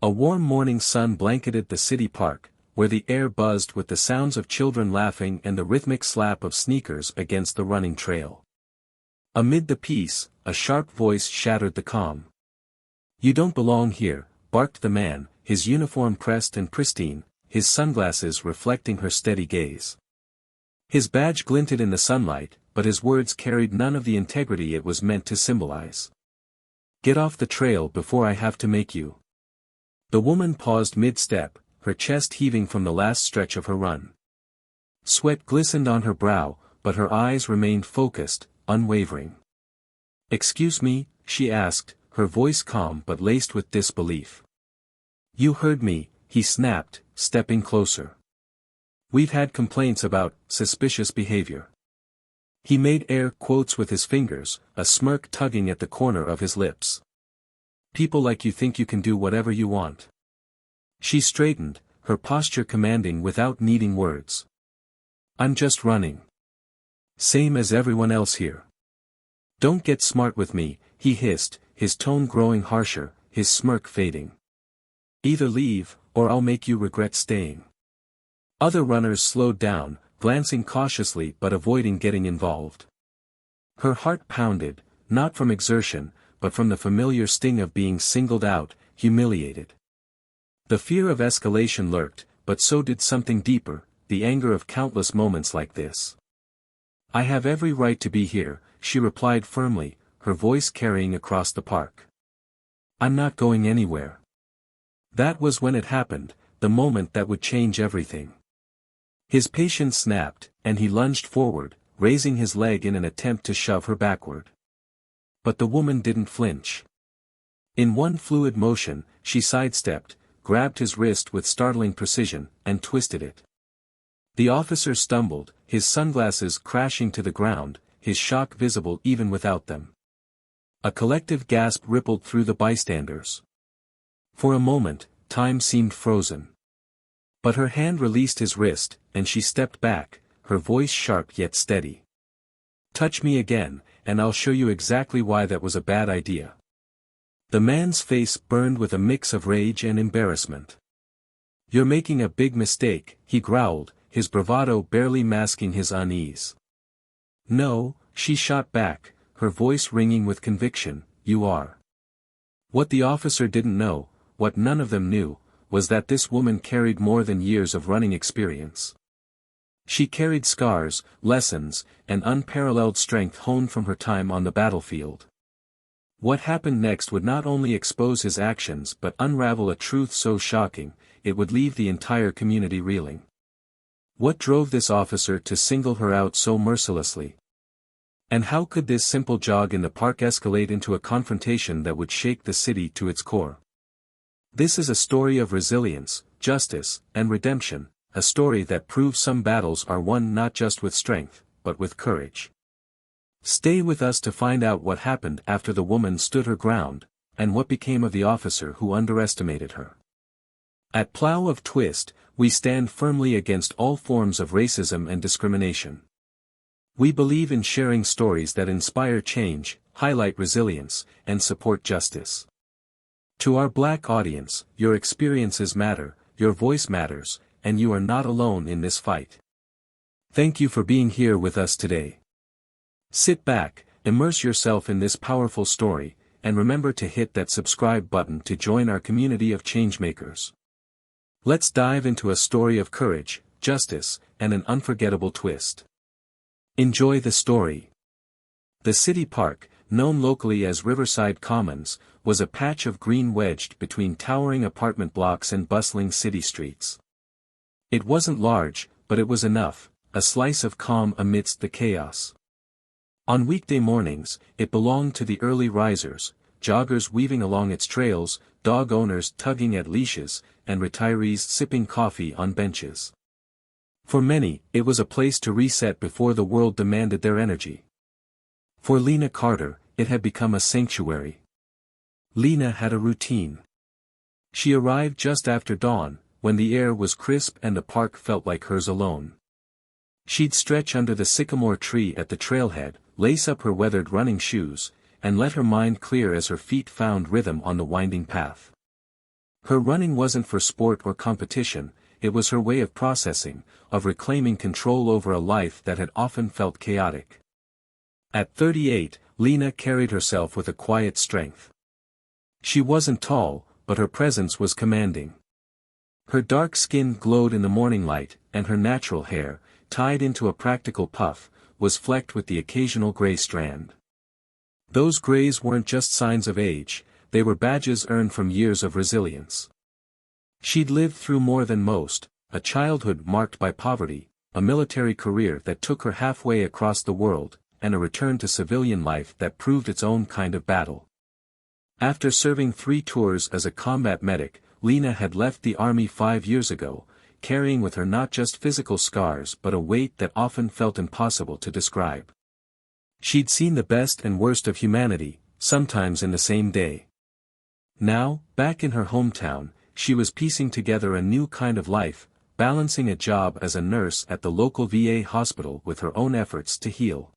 A warm morning sun blanketed the city park, where the air buzzed with the sounds of children laughing and the rhythmic slap of sneakers against the running trail. Amid the peace, a sharp voice shattered the calm. "You don't belong here," barked the man, his uniform pressed and pristine, his sunglasses reflecting her steady gaze. His badge glinted in the sunlight, but his words carried none of the integrity it was meant to symbolize. "Get off the trail before I have to make you." The woman paused mid-step, her chest heaving from the last stretch of her run. Sweat glistened on her brow, but her eyes remained focused, unwavering. "Excuse me," she asked, her voice calm but laced with disbelief. "You heard me," he snapped, stepping closer. "We've had complaints about suspicious behavior." He made air quotes with his fingers, a smirk tugging at the corner of his lips. "People like you think you can do whatever you want." She straightened, her posture commanding without needing words. "I'm just running. Same as everyone else here." "Don't get smart with me," he hissed, his tone growing harsher, his smirk fading. "Either leave, or I'll make you regret staying." Other runners slowed down, glancing cautiously but avoiding getting involved. Her heart pounded, not from exertion, but from the familiar sting of being singled out, humiliated. The fear of escalation lurked, but so did something deeper, the anger of countless moments like this. "I have every right to be here," she replied firmly, her voice carrying across the park. "I'm not going anywhere." That was when it happened, the moment that would change everything. His patience snapped, and he lunged forward, raising his leg in an attempt to shove her backward. But the woman didn't flinch. In one fluid motion, she sidestepped, grabbed his wrist with startling precision, and twisted it. The officer stumbled, his sunglasses crashing to the ground, his shock visible even without them. A collective gasp rippled through the bystanders. For a moment, time seemed frozen. But her hand released his wrist, and she stepped back, her voice sharp yet steady. "Touch me again, and I'll show you exactly why that was a bad idea." The man's face burned with a mix of rage and embarrassment. "You're making a big mistake," he growled, his bravado barely masking his unease. "No," she shot back, her voice ringing with conviction, "you are." What the officer didn't know, what none of them knew, was that this woman carried more than years of running experience. She carried scars, lessons, and unparalleled strength honed from her time on the battlefield. What happened next would not only expose his actions but unravel a truth so shocking, it would leave the entire community reeling. What drove this officer to single her out so mercilessly? And how could this simple jog in the park escalate into a confrontation that would shake the city to its core? This is a story of resilience, justice, and redemption, a story that proves some battles are won not just with strength, but with courage. Stay with us to find out what happened after the woman stood her ground, and what became of the officer who underestimated her. At Plough of Twist, we stand firmly against all forms of racism and discrimination. We believe in sharing stories that inspire change, highlight resilience, and support justice. To our Black audience, your experiences matter, your voice matters, and you are not alone in this fight. Thank you for being here with us today. Sit back, immerse yourself in this powerful story, and remember to hit that subscribe button to join our community of changemakers. Let's dive into a story of courage, justice, and an unforgettable twist. Enjoy the story. The city park, known locally as Riverside Commons, was a patch of green wedged between towering apartment blocks and bustling city streets. It wasn't large, but it was enough, a slice of calm amidst the chaos. On weekday mornings, it belonged to the early risers, joggers weaving along its trails, dog owners tugging at leashes, and retirees sipping coffee on benches. For many, it was a place to reset before the world demanded their energy. For Lena Carter, it had become a sanctuary. Lena had a routine. She arrived just after dawn, when the air was crisp and the park felt like hers alone. She'd stretch under the sycamore tree at the trailhead, lace up her weathered running shoes, and let her mind clear as her feet found rhythm on the winding path. Her running wasn't for sport or competition, it was her way of processing, of reclaiming control over a life that had often felt chaotic. At 38, Lena carried herself with a quiet strength. She wasn't tall, but her presence was commanding. Her dark skin glowed in the morning light, and her natural hair, tied into a practical puff, was flecked with the occasional gray strand. Those grays weren't just signs of age, they were badges earned from years of resilience. She'd lived through more than most, a childhood marked by poverty, a military career that took her halfway across the world, and a return to civilian life that proved its own kind of battle. After serving 3 tours as a combat medic, Lena had left the army 5 years ago, carrying with her not just physical scars but a weight that often felt impossible to describe. She'd seen the best and worst of humanity, sometimes in the same day. Now, back in her hometown, she was piecing together a new kind of life, balancing a job as a nurse at the local VA hospital with her own efforts to heal.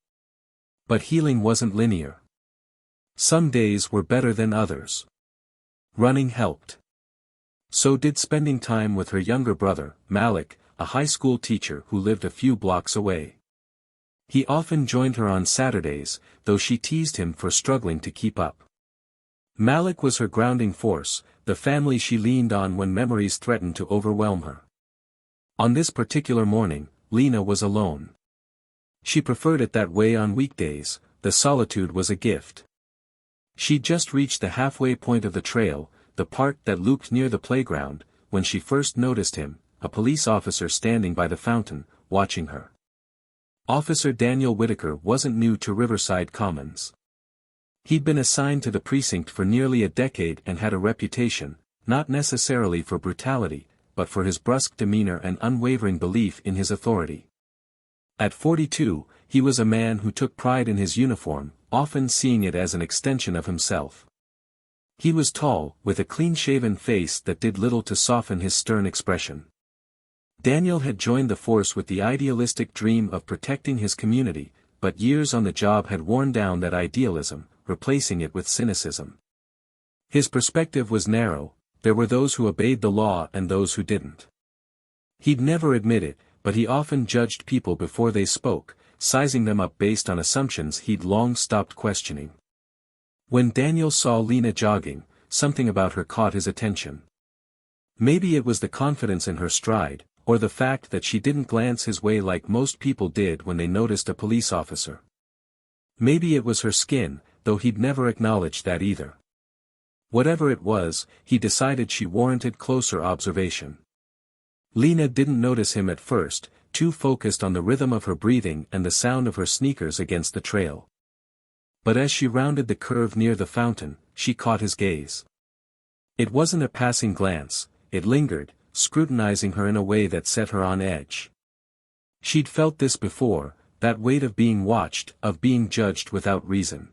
But healing wasn't linear. Some days were better than others. Running helped. So did spending time with her younger brother, Malik, a high school teacher who lived a few blocks away. He often joined her on Saturdays, though she teased him for struggling to keep up. Malik was her grounding force, the family she leaned on when memories threatened to overwhelm her. On this particular morning, Lena was alone. She preferred it that way on weekdays, the solitude was a gift. She'd just reached the halfway point of the trail, the part that looped near the playground, when she first noticed him, a police officer standing by the fountain, watching her. Officer Daniel Whitaker wasn't new to Riverside Commons. He'd been assigned to the precinct for nearly a decade and had a reputation, not necessarily for brutality, but for his brusque demeanor and unwavering belief in his authority. At 42, he was a man who took pride in his uniform, often seeing it as an extension of himself. He was tall, with a clean-shaven face that did little to soften his stern expression. Daniel had joined the force with the idealistic dream of protecting his community, but years on the job had worn down that idealism, replacing it with cynicism. His perspective was narrow, there were those who obeyed the law and those who didn't. He'd never admit it, but he often judged people before they spoke, sizing them up based on assumptions he'd long stopped questioning. When Daniel saw Lena jogging, something about her caught his attention. Maybe it was the confidence in her stride, or the fact that she didn't glance his way like most people did when they noticed a police officer. Maybe it was her skin, though he'd never acknowledged that either. Whatever it was, he decided she warranted closer observation. Lena didn't notice him at first, too focused on the rhythm of her breathing and the sound of her sneakers against the trail. But as she rounded the curve near the fountain, she caught his gaze. It wasn't a passing glance, it lingered, scrutinizing her in a way that set her on edge. She'd felt this before, that weight of being watched, of being judged without reason.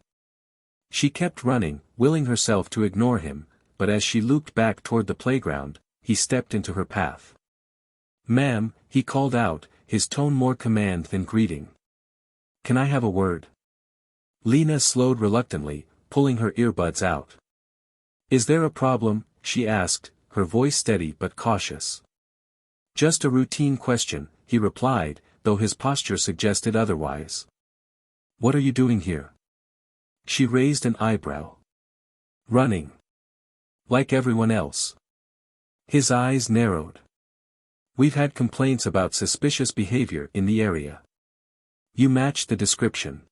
She kept running, willing herself to ignore him, but as she looped back toward the playground, he stepped into her path. "Ma'am," he called out, his tone more command than greeting. "Can I have a word?" Lena slowed reluctantly, pulling her earbuds out. "Is there a problem?" she asked, her voice steady but cautious. "Just a routine question," he replied, though his posture suggested otherwise. "What are you doing here?" She raised an eyebrow. "Running. Like everyone else." His eyes narrowed. "We've had complaints about suspicious behavior in the area. You match the description."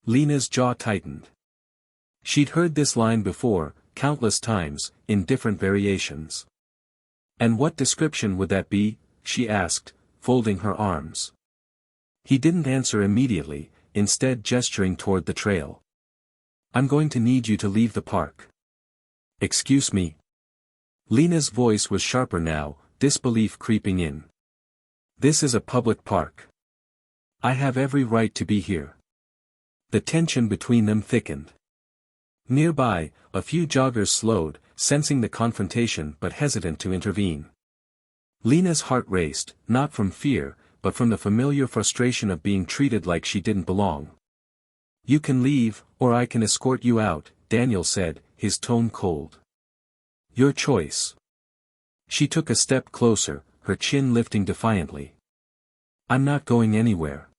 Lena's jaw tightened. She'd heard this line before, countless times, in different variations. "And what description would that be?" she asked, folding her arms. He didn't answer immediately, instead gesturing toward the trail. "I'm going to need you to leave the park." "Excuse me?" Lena's voice was sharper now, disbelief creeping in. "This is a public park. I have every right to be here." The tension between them thickened. Nearby, a few joggers slowed, sensing the confrontation but hesitant to intervene. Lena's heart raced, not from fear, but from the familiar frustration of being treated like she didn't belong. "You can leave, or I can escort you out," Daniel said, his tone cold. Your choice. She took a step closer, her chin lifting defiantly. I'm not going anywhere.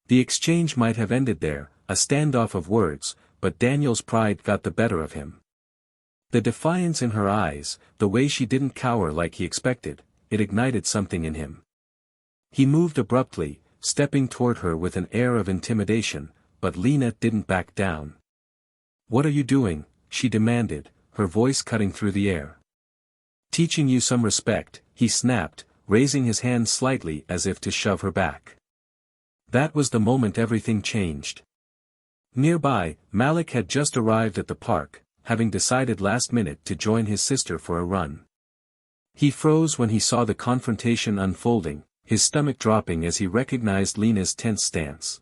The exchange might have ended there, a standoff of words, but Daniel's pride got the better of him. The defiance in her eyes, the way she didn't cower like he expected, it ignited something in him. He moved abruptly, stepping toward her with an air of intimidation, but Lena didn't back down. What are you doing? She demanded, her voice cutting through the air. Teaching you some respect, he snapped, raising his hand slightly as if to shove her back. That was the moment everything changed. Nearby, Malik had just arrived at the park, having decided last minute to join his sister for a run. He froze when he saw the confrontation unfolding, his stomach dropping as he recognized Lena's tense stance.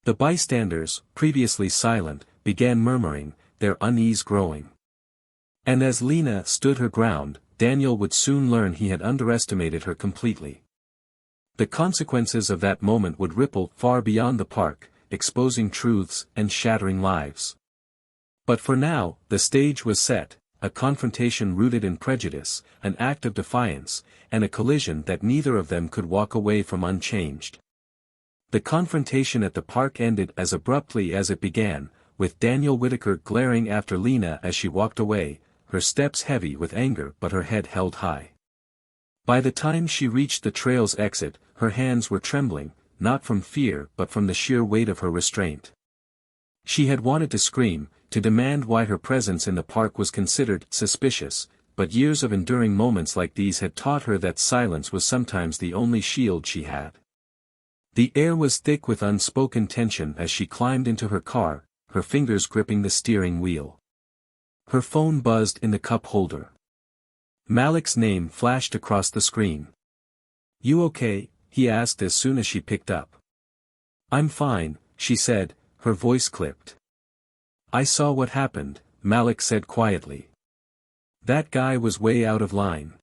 The bystanders, previously silent, began murmuring, their unease growing. And as Lena stood her ground, Daniel would soon learn he had underestimated her completely. The consequences of that moment would ripple far beyond the park, exposing truths and shattering lives. But for now, the stage was set, a confrontation rooted in prejudice, an act of defiance, and a collision that neither of them could walk away from unchanged. The confrontation at the park ended as abruptly as it began, with Daniel Whitaker glaring after Lena as she walked away, her steps heavy with anger but her head held high. By the time she reached the trail's exit, her hands were trembling, not from fear but from the sheer weight of her restraint. She had wanted to scream, to demand why her presence in the park was considered suspicious, but years of enduring moments like these had taught her that silence was sometimes the only shield she had. The air was thick with unspoken tension as she climbed into her car, her fingers gripping the steering wheel. Her phone buzzed in the cup holder. Malik's name flashed across the screen. You okay? He asked as soon as she picked up. I'm fine, she said, her voice clipped. I saw what happened, Malik said quietly. That guy was way out of line.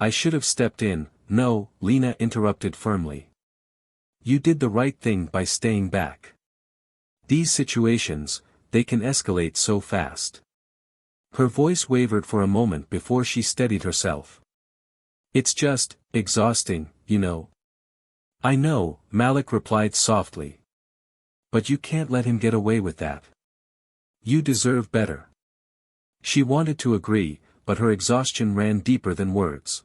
I should have stepped in. No, Lena interrupted firmly. You did the right thing by staying back. These situations, they can escalate so fast. Her voice wavered for a moment before she steadied herself. It's just, exhausting, you know. I know, Malik replied softly. But you can't let him get away with that. You deserve better. She wanted to agree, but her exhaustion ran deeper than words.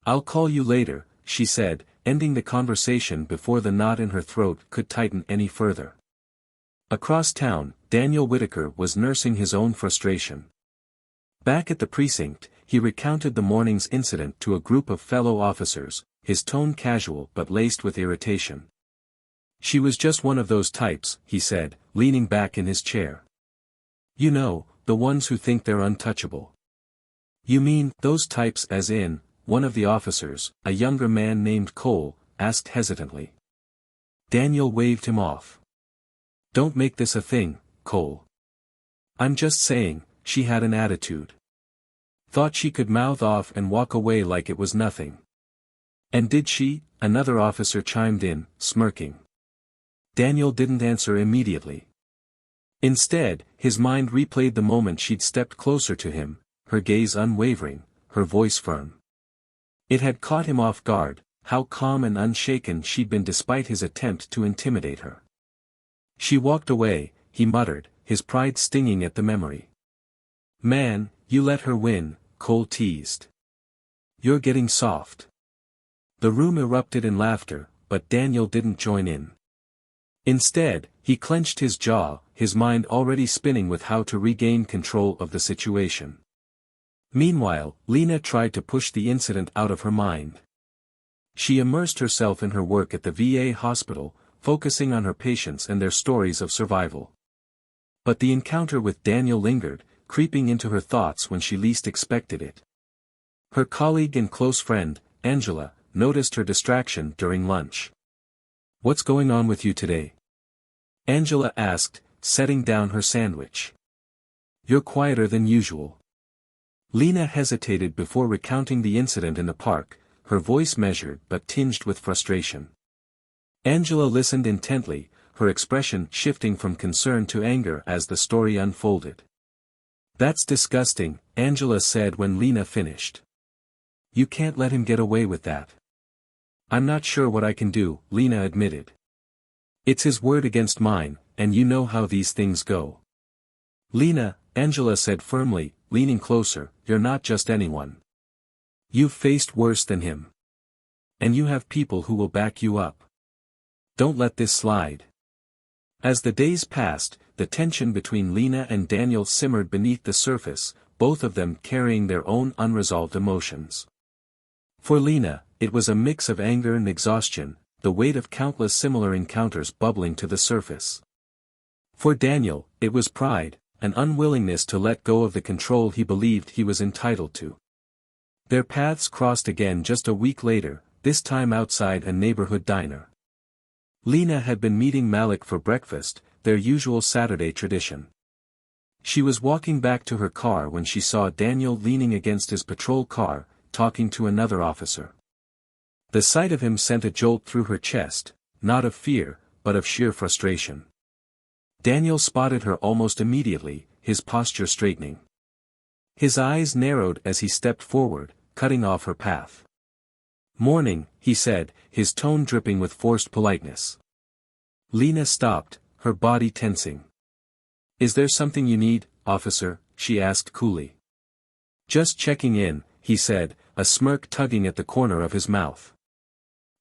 I'll call you later, she said, ending the conversation before the knot in her throat could tighten any further. Across town, Daniel Whitaker was nursing his own frustration. Back at the precinct, he recounted the morning's incident to a group of fellow officers, his tone casual but laced with irritation. She was just one of those types, he said, leaning back in his chair. You know, the ones who think they're untouchable. You mean, those types as in, one of the officers, a younger man named Cole, asked hesitantly. Daniel waved him off. Don't make this a thing, Cole. I'm just saying, she had an attitude. Thought she could mouth off and walk away like it was nothing. And did she? Another officer chimed in, smirking. Daniel didn't answer immediately. Instead, his mind replayed the moment she'd stepped closer to him, her gaze unwavering, her voice firm. It had caught him off guard, how calm and unshaken she'd been despite his attempt to intimidate her. She walked away, he muttered, his pride stinging at the memory. Man, you let her win, Cole teased. You're getting soft. The room erupted in laughter, but Daniel didn't join in. Instead, he clenched his jaw, his mind already spinning with how to regain control of the situation. Meanwhile, Lena tried to push the incident out of her mind. She immersed herself in her work at the VA hospital, focusing on her patients and their stories of survival. But the encounter with Daniel lingered, creeping into her thoughts when she least expected it. Her colleague and close friend, Angela, noticed her distraction during lunch. What's going on with you today? Angela asked, setting down her sandwich. You're quieter than usual. Lena hesitated before recounting the incident in the park, her voice measured but tinged with frustration. Angela listened intently, her expression shifting from concern to anger as the story unfolded. That's disgusting, Angela said when Lena finished. You can't let him get away with that. I'm not sure what I can do, Lena admitted. It's his word against mine, and you know how these things go. Lena, Angela said firmly, leaning closer, you're not just anyone. You've faced worse than him. And you have people who will back you up. Don't let this slide. As the days passed, the tension between Lena and Daniel simmered beneath the surface, both of them carrying their own unresolved emotions. For Lena, it was a mix of anger and exhaustion, the weight of countless similar encounters bubbling to the surface. For Daniel, it was pride, an unwillingness to let go of the control he believed he was entitled to. Their paths crossed again just a week later, this time outside a neighborhood diner. Lena had been meeting Malik for breakfast, their usual Saturday tradition. She was walking back to her car when she saw Daniel leaning against his patrol car, talking to another officer. The sight of him sent a jolt through her chest, not of fear, but of sheer frustration. Daniel spotted her almost immediately, his posture straightening. His eyes narrowed as he stepped forward, cutting off her path. Morning, he said, his tone dripping with forced politeness. Lena stopped, her body tensing. Is there something you need, officer? She asked coolly. Just checking in, he said, a smirk tugging at the corner of his mouth.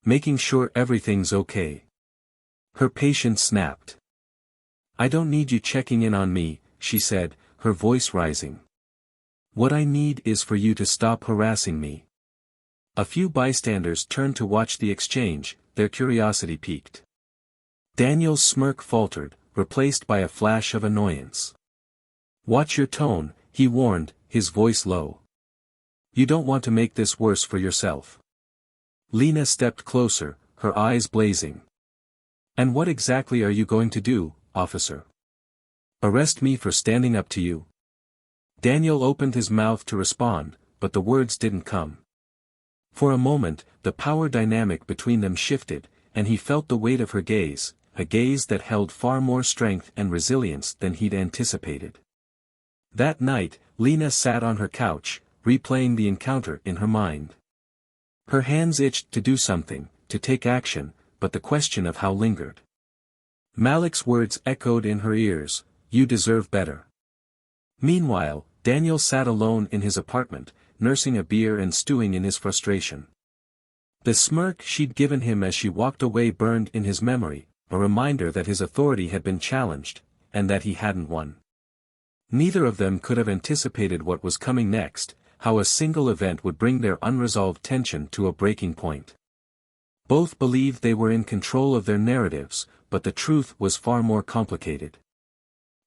Making sure everything's okay. Her patience snapped. I don't need you checking in on me, she said, her voice rising. What I need is for you to stop harassing me. A few bystanders turned to watch the exchange, their curiosity piqued. Daniel's smirk faltered, replaced by a flash of annoyance. Watch your tone, he warned, his voice low. You don't want to make this worse for yourself. Lena stepped closer, her eyes blazing. And what exactly are you going to do, officer? Arrest me for standing up to you? Daniel opened his mouth to respond, but the words didn't come. For a moment, the power dynamic between them shifted, and he felt the weight of her gaze, a gaze that held far more strength and resilience than he'd anticipated. That night, Lena sat on her couch, replaying the encounter in her mind. Her hands itched to do something, to take action, but the question of how lingered. Malik's words echoed in her ears, you deserve better. Meanwhile, Daniel sat alone in his apartment, nursing a beer and stewing in his frustration. The smirk she'd given him as she walked away burned in his memory, a reminder that his authority had been challenged, and that he hadn't won. Neither of them could have anticipated what was coming next, how a single event would bring their unresolved tension to a breaking point. Both believed they were in control of their narratives, but the truth was far more complicated.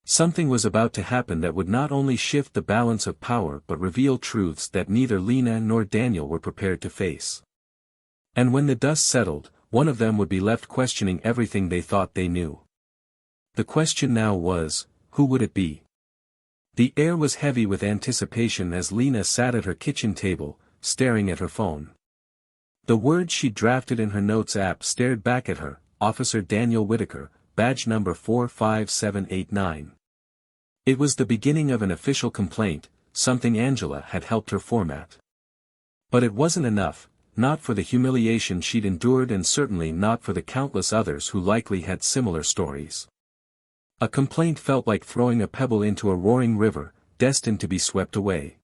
Something was about to happen that would not only shift the balance of power but reveal truths that neither Lena nor Daniel were prepared to face. And when the dust settled, one of them would be left questioning everything they thought they knew. The question now was, who would it be? The air was heavy with anticipation as Lena sat at her kitchen table, staring at her phone. The words she drafted in her notes app stared back at her, Officer Daniel Whitaker, badge number 45789. It was the beginning of an official complaint, something Angela had helped her format. But it wasn't enough, not for the humiliation she'd endured and certainly not for the countless others who likely had similar stories. A complaint felt like throwing a pebble into a roaring river, destined to be swept away.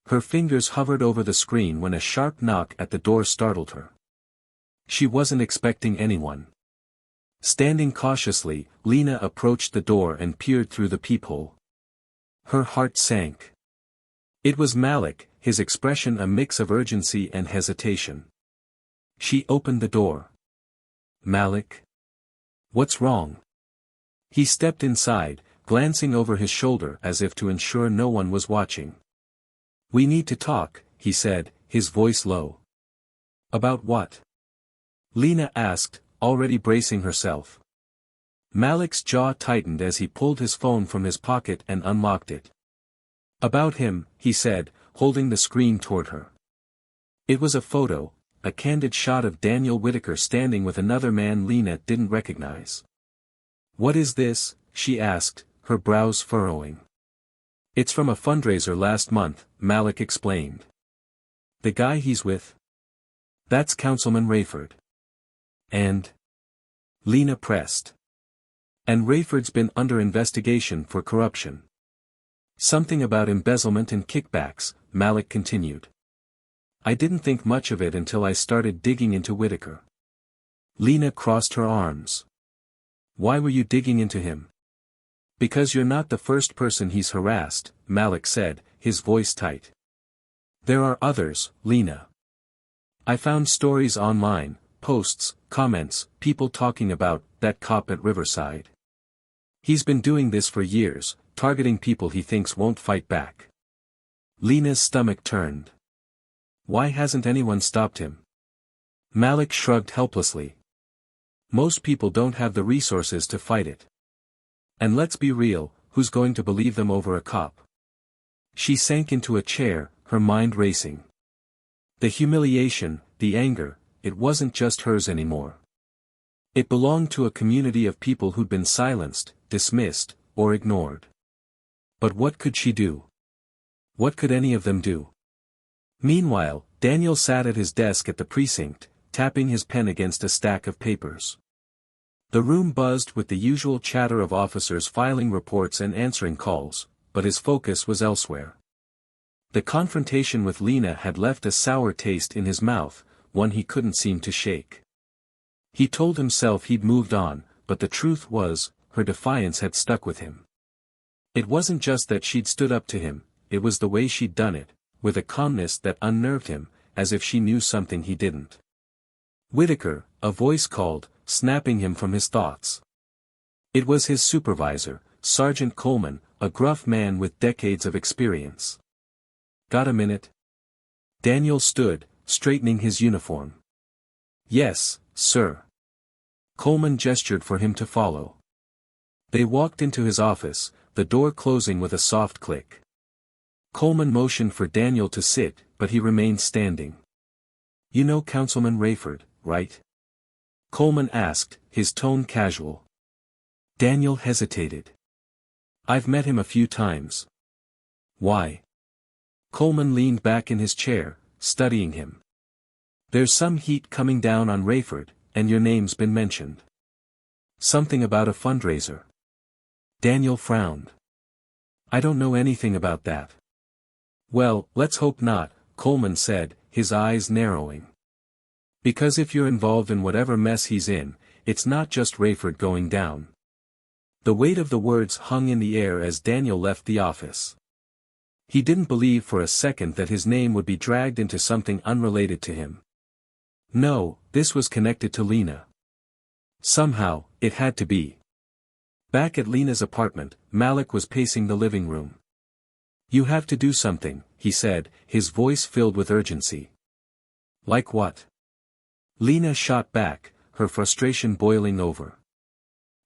Her fingers hovered over the screen when a sharp knock at the door startled her. She wasn't expecting anyone. Standing cautiously, Lena approached the door and peered through the peephole. Her heart sank. It was Malik, his expression a mix of urgency and hesitation. She opened the door. Malik? What's wrong? He stepped inside, glancing over his shoulder as if to ensure no one was watching. We need to talk, he said, his voice low. About what? Lena asked, already bracing herself. Malik's jaw tightened as he pulled his phone from his pocket and unlocked it. About him, he said, holding the screen toward her. It was a photo, a candid shot of Daniel Whitaker standing with another man Lena didn't recognize. What is this? She asked, her brows furrowing. It's from a fundraiser last month, Malik explained. The guy he's with? That's Councilman Rayford. And? Lena pressed. And Rayford's been under investigation for corruption. Something about embezzlement and kickbacks, Malik continued. I didn't think much of it until I started digging into Whitaker. Lena crossed her arms. Why were you digging into him? Because you're not the first person he's harassed, Malik said, his voice tight. There are others, Lena. I found stories online, posts, comments, people talking about that cop at Riverside. He's been doing this for years, targeting people he thinks won't fight back. Lena's stomach turned. Why hasn't anyone stopped him? Malik shrugged helplessly. Most people don't have the resources to fight it. And let's be real, who's going to believe them over a cop? She sank into a chair, her mind racing. The humiliation, the anger, it wasn't just hers anymore. It belonged to a community of people who'd been silenced, dismissed, or ignored. But what could she do? What could any of them do? Meanwhile, Daniel sat at his desk at the precinct, tapping his pen against a stack of papers. The room buzzed with the usual chatter of officers filing reports and answering calls, but his focus was elsewhere. The confrontation with Lena had left a sour taste in his mouth, one he couldn't seem to shake. He told himself he'd moved on, but the truth was, her defiance had stuck with him. It wasn't just that she'd stood up to him, it was the way she'd done it, with a calmness that unnerved him, as if she knew something he didn't. Whitaker, a voice called, snapping him from his thoughts. It was his supervisor, Sergeant Coleman, a gruff man with decades of experience. Got a minute? Daniel stood, straightening his uniform. Yes, sir. Coleman gestured for him to follow. They walked into his office, the door closing with a soft click. Coleman motioned for Daniel to sit, but he remained standing. You know Councilman Rayford, right? Coleman asked, his tone casual. Daniel hesitated. I've met him a few times. Why? Coleman leaned back in his chair, studying him. There's some heat coming down on Rayford, and your name's been mentioned. Something about a fundraiser. Daniel frowned. I don't know anything about that. Well, let's hope not, Coleman said, his eyes narrowing. Because if you're involved in whatever mess he's in, it's not just Rayford going down. The weight of the words hung in the air as Daniel left the office. He didn't believe for a second that his name would be dragged into something unrelated to him. No, this was connected to Lena. Somehow, it had to be. Back at Lena's apartment, Malik was pacing the living room. You have to do something, he said, his voice filled with urgency. Like what? Lena shot back, her frustration boiling over.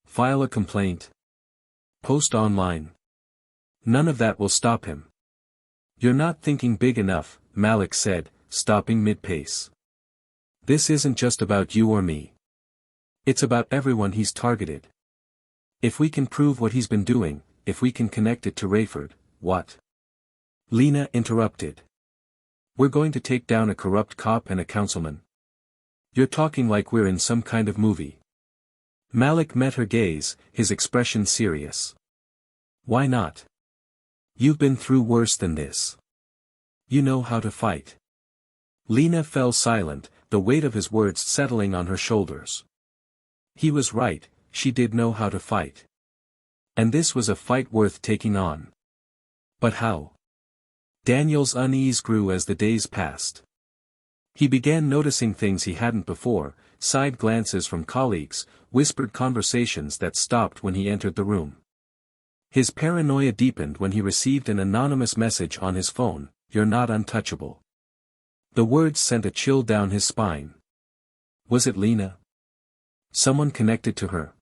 File a complaint. Post online. None of that will stop him. You're not thinking big enough, Malik said, stopping mid-pace. This isn't just about you or me. It's about everyone he's targeted. If we can prove what he's been doing, if we can connect it to Rayford, what? Lena interrupted. We're going to take down a corrupt cop and a councilman. You're talking like we're in some kind of movie. Malik met her gaze, his expression serious. Why not? You've been through worse than this. You know how to fight. Lena fell silent, the weight of his words settling on her shoulders. He was right, she did know how to fight. And this was a fight worth taking on. But how? Daniel's unease grew as the days passed. He began noticing things he hadn't before, side glances from colleagues, whispered conversations that stopped when he entered the room. His paranoia deepened when he received an anonymous message on his phone, "You're not untouchable." The words sent a chill down his spine. Was it Lena? Someone connected to her?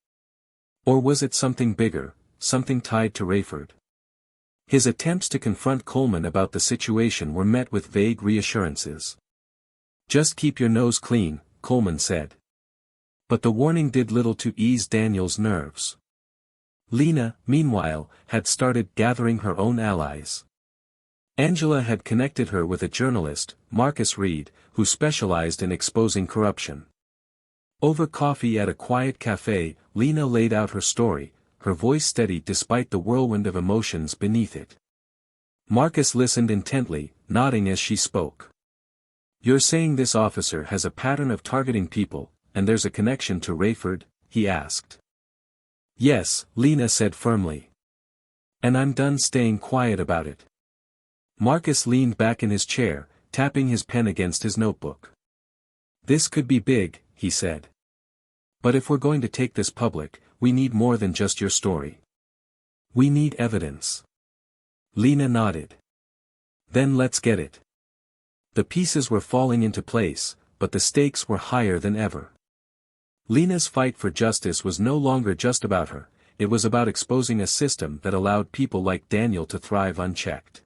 Or was it something bigger, something tied to Rayford? His attempts to confront Coleman about the situation were met with vague reassurances. Just keep your nose clean, Coleman said. But the warning did little to ease Daniel's nerves. Lena, meanwhile, had started gathering her own allies. Angela had connected her with a journalist, Marcus Reed, who specialized in exposing corruption. Over coffee at a quiet cafe, Lena laid out her story, her voice steady despite the whirlwind of emotions beneath it. Marcus listened intently, nodding as she spoke. "You're saying this officer has a pattern of targeting people, and there's a connection to Rayford?" he asked. "Yes," Lena said firmly. "And I'm done staying quiet about it." Marcus leaned back in his chair, tapping his pen against his notebook. "This could be big," he said. "But if we're going to take this public, we need more than just your story. We need evidence." Lena nodded. "Then let's get it." The pieces were falling into place, but the stakes were higher than ever. Lena's fight for justice was no longer just about her, it was about exposing a system that allowed people like Daniel to thrive unchecked.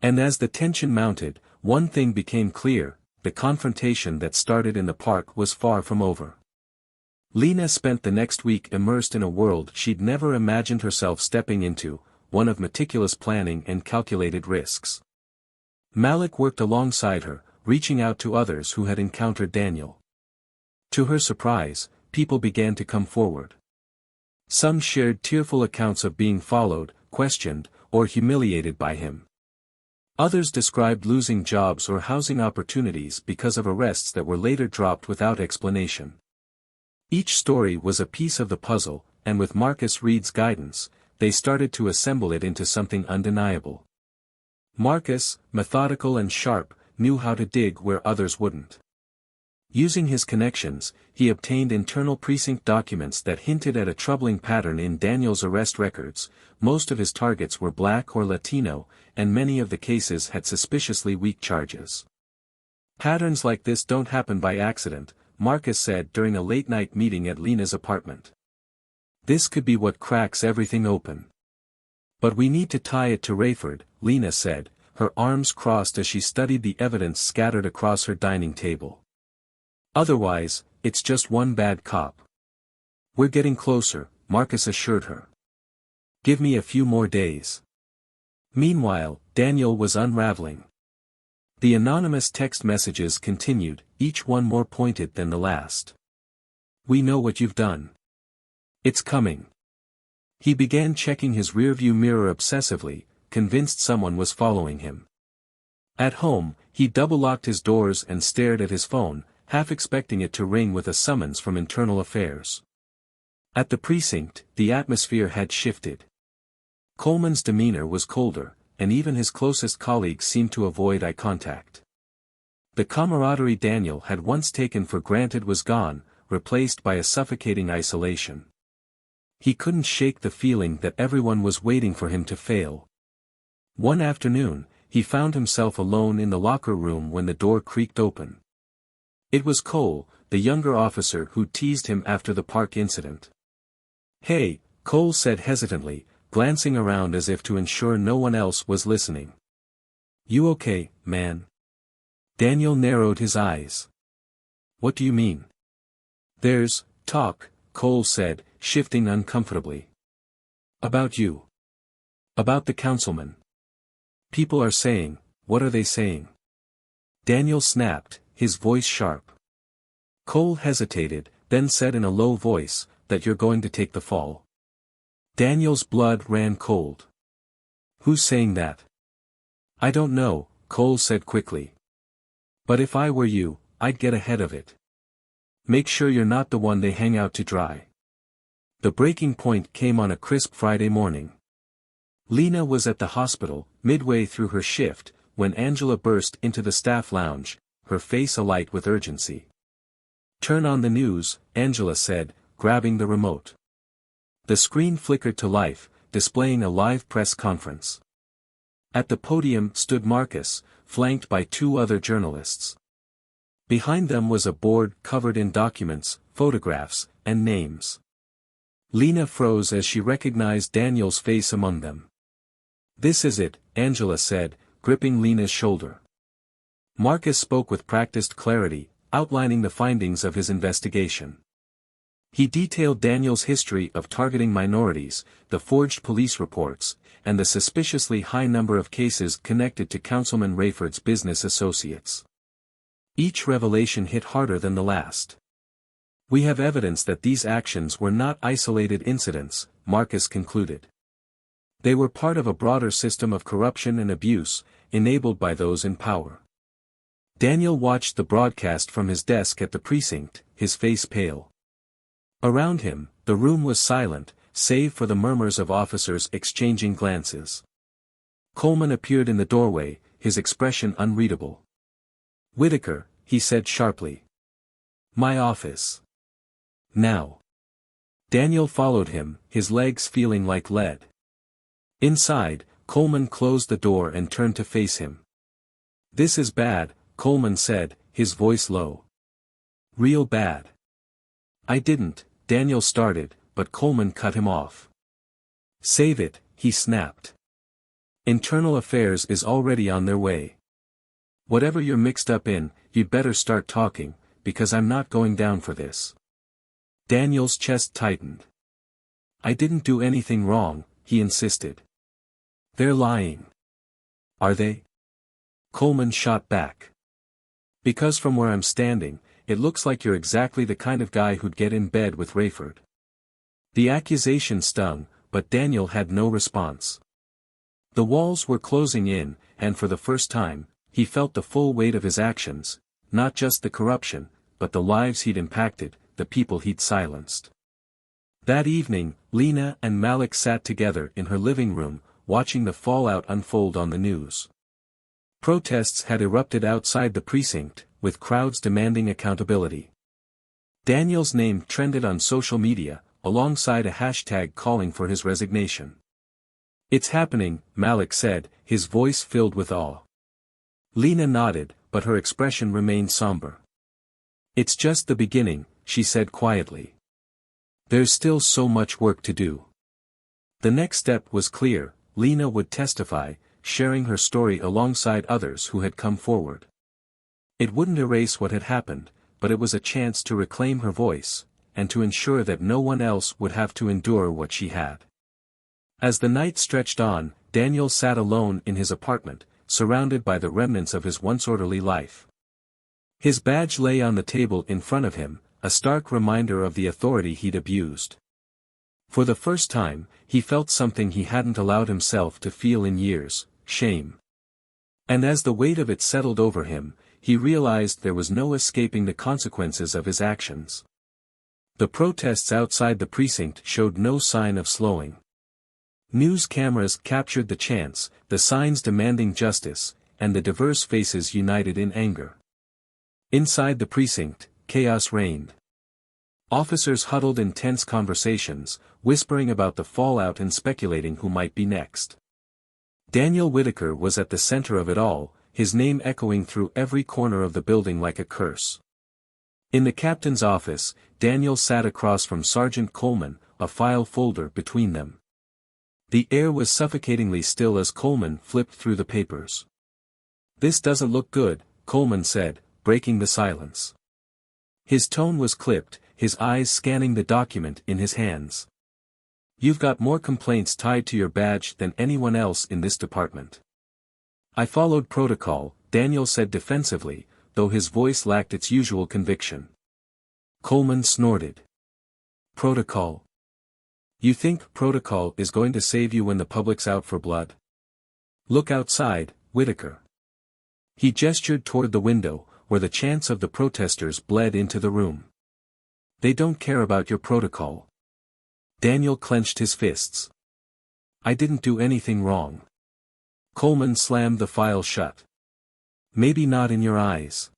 And as the tension mounted, one thing became clear: the confrontation that started in the park was far from over. Lena spent the next week immersed in a world she'd never imagined herself stepping into, one of meticulous planning and calculated risks. Malik worked alongside her, reaching out to others who had encountered Daniel. To her surprise, people began to come forward. Some shared tearful accounts of being followed, questioned, or humiliated by him. Others described losing jobs or housing opportunities because of arrests that were later dropped without explanation. Each story was a piece of the puzzle, and with Marcus Reed's guidance, they started to assemble it into something undeniable. Marcus, methodical and sharp, knew how to dig where others wouldn't. Using his connections, he obtained internal precinct documents that hinted at a troubling pattern in Daniel's arrest records. Most of his targets were Black or Latino, and many of the cases had suspiciously weak charges. "Patterns like this don't happen by accident," Marcus said during a late-night meeting at Lena's apartment. "This could be what cracks everything open." "But we need to tie it to Rayford," Lena said, her arms crossed as she studied the evidence scattered across her dining table. "Otherwise, it's just one bad cop." "We're getting closer," Marcus assured her. "Give me a few more days." Meanwhile, Daniel was unraveling. The anonymous text messages continued, each one more pointed than the last. "We know what you've done. It's coming." He began checking his rearview mirror obsessively, convinced someone was following him. At home, he double-locked his doors and stared at his phone, half expecting it to ring with a summons from internal affairs. At the precinct, the atmosphere had shifted. Coleman's demeanor was colder, and even his closest colleagues seemed to avoid eye contact. The camaraderie Daniel had once taken for granted was gone, replaced by a suffocating isolation. He couldn't shake the feeling that everyone was waiting for him to fail. One afternoon, he found himself alone in the locker room when the door creaked open. It was Cole, the younger officer who teased him after the park incident. "Hey," Cole said hesitantly, glancing around as if to ensure no one else was listening. "You okay, man?" Daniel narrowed his eyes. "What do you mean?" "There's talk," Cole said, shifting uncomfortably. "About you. About the councilman. People are saying." "What are they saying?" Daniel snapped, his voice sharp. Cole hesitated, then said in a low voice, "That you're going to take the fall." Daniel's blood ran cold. "Who's saying that?" "I don't know," Cole said quickly. "But if I were you, I'd get ahead of it. Make sure you're not the one they hang out to dry." The breaking point came on a crisp Friday morning. Lena was at the hospital, midway through her shift, when Angela burst into the staff lounge, her face alight with urgency. "Turn on the news," Angela said, grabbing the remote. The screen flickered to life, displaying a live press conference. At the podium stood Marcus, flanked by two other journalists. Behind them was a board covered in documents, photographs, and names. Lena froze as she recognized Daniel's face among them. "This is it," Angela said, gripping Lena's shoulder. Marcus spoke with practiced clarity, outlining the findings of his investigation. He detailed Daniel's history of targeting minorities, the forged police reports, and the suspiciously high number of cases connected to Councilman Rayford's business associates. Each revelation hit harder than the last. "We have evidence that these actions were not isolated incidents," Marcus concluded. "They were part of a broader system of corruption and abuse, enabled by those in power." Daniel watched the broadcast from his desk at the precinct, his face pale. Around him, the room was silent, save for the murmurs of officers exchanging glances. Coleman appeared in the doorway, his expression unreadable. "Whitaker," he said sharply. "My office. Now." Daniel followed him, his legs feeling like lead. Inside, Coleman closed the door and turned to face him. "This is bad," Coleman said, his voice low. "Real bad." "I didn't," Daniel started, but Coleman cut him off. "Save it," he snapped. "Internal affairs is already on their way. Whatever you're mixed up in, you'd better start talking, because I'm not going down for this." Daniel's chest tightened. "I didn't do anything wrong," he insisted. "They're lying." "Are they?" Coleman shot back. "Because from where I'm standing, it looks like you're exactly the kind of guy who'd get in bed with Rayford." The accusation stung, but Daniel had no response. The walls were closing in, and for the first time, he felt the full weight of his actions, not just the corruption, but the lives he'd impacted, the people he'd silenced. That evening, Lena and Malik sat together in her living room, watching the fallout unfold on the news. Protests had erupted outside the precinct, with crowds demanding accountability. Daniel's name trended on social media, alongside a hashtag calling for his resignation. "It's happening," Malik said, his voice filled with awe. Lena nodded, but her expression remained somber. "It's just the beginning," she said quietly. "There's still so much work to do." The next step was clear: Lena would testify, sharing her story alongside others who had come forward. It wouldn't erase what had happened, but it was a chance to reclaim her voice, and to ensure that no one else would have to endure what she had. As the night stretched on, Daniel sat alone in his apartment, surrounded by the remnants of his once orderly life. His badge lay on the table in front of him, a stark reminder of the authority he'd abused. For the first time, he felt something he hadn't allowed himself to feel in years: shame. And as the weight of it settled over him, he realized there was no escaping the consequences of his actions. The protests outside the precinct showed no sign of slowing. News cameras captured the chants, the signs demanding justice, and the diverse faces united in anger. Inside the precinct, chaos reigned. Officers huddled in tense conversations, whispering about the fallout and speculating who might be next. Daniel Whitaker was at the center of it all, his name echoing through every corner of the building like a curse. In the captain's office, Daniel sat across from Sergeant Coleman, a file folder between them. The air was suffocatingly still as Coleman flipped through the papers. "This doesn't look good," Coleman said, breaking the silence. His tone was clipped, his eyes scanning the document in his hands. "You've got more complaints tied to your badge than anyone else in this department." "I followed protocol," Daniel said defensively, though his voice lacked its usual conviction. Coleman snorted. "Protocol? You think protocol is going to save you when the public's out for blood? Look outside, Whitaker." He gestured toward the window, where the chants of the protesters bled into the room. "They don't care about your protocol." Daniel clenched his fists. "I didn't do anything wrong." Coleman slammed the file shut. "Maybe not in your eyes.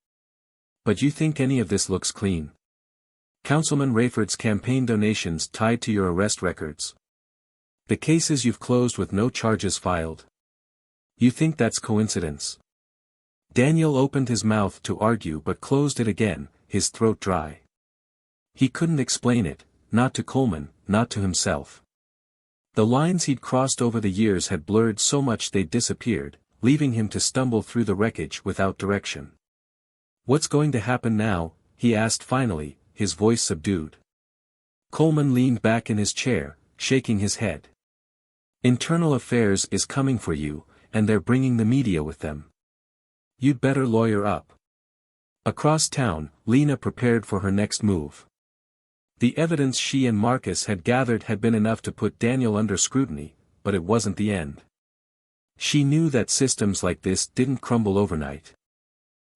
But you think any of this looks clean? Councilman Rayford's campaign donations tied to your arrest records. The cases you've closed with no charges filed. You think that's coincidence?" Daniel opened his mouth to argue but closed it again, his throat dry. He couldn't explain it, not to Coleman, not to himself. The lines he'd crossed over the years had blurred so much they'd disappeared, leaving him to stumble through the wreckage without direction. "What's going to happen now?" he asked finally, his voice subdued. Coleman leaned back in his chair, shaking his head. Internal Affairs is coming for you, and they're bringing the media with them. You'd better lawyer up. Across town, Lena prepared for her next move. The evidence she and Marcus had gathered had been enough to put Daniel under scrutiny, but it wasn't the end. She knew that systems like this didn't crumble overnight.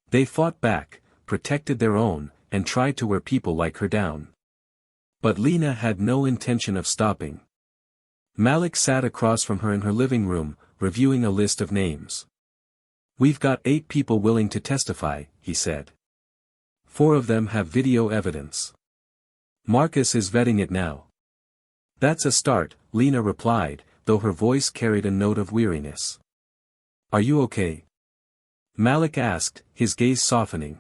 They fought back, protected their own, and tried to wear people like her down. But Lena had no intention of stopping. Malik sat across from her in her living room, reviewing a list of names. "We've got 8 people willing to testify," he said. 4 of them have video evidence. Marcus is vetting it now. "That's a start," Lena replied, though her voice carried a note of weariness. "Are you okay?" Malik asked, his gaze softening.